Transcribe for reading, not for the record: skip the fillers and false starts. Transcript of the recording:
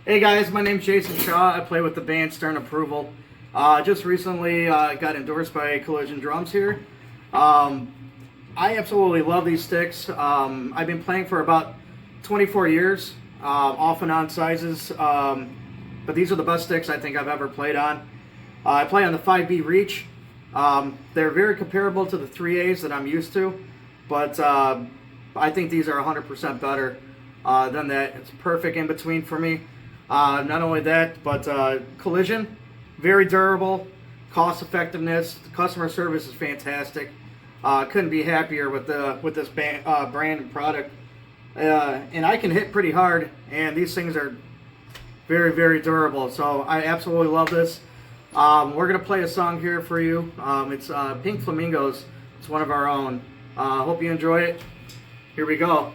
Hey guys, my name's Jason Schau. I play with the band Stern Approval. Just recently got endorsed by Collision Drums here. I absolutely love these sticks. I've been playing for about 24 years, off and on sizes, but these are the best sticks I think I've ever played on. I play on the 5B Reach. They're very comparable to the 3As that I'm used to, but I think these are 100% better than that. It's perfect in between for me. Not only that, but Collision, very durable, cost effectiveness, the customer service is fantastic. Couldn't be happier with this brand and product. And I can hit pretty hard, and these things are very, very durable. So I absolutely love this. We're gonna play a song here for you. It's Pink Flamingos. It's one of our own. Hope you enjoy it. Here we go.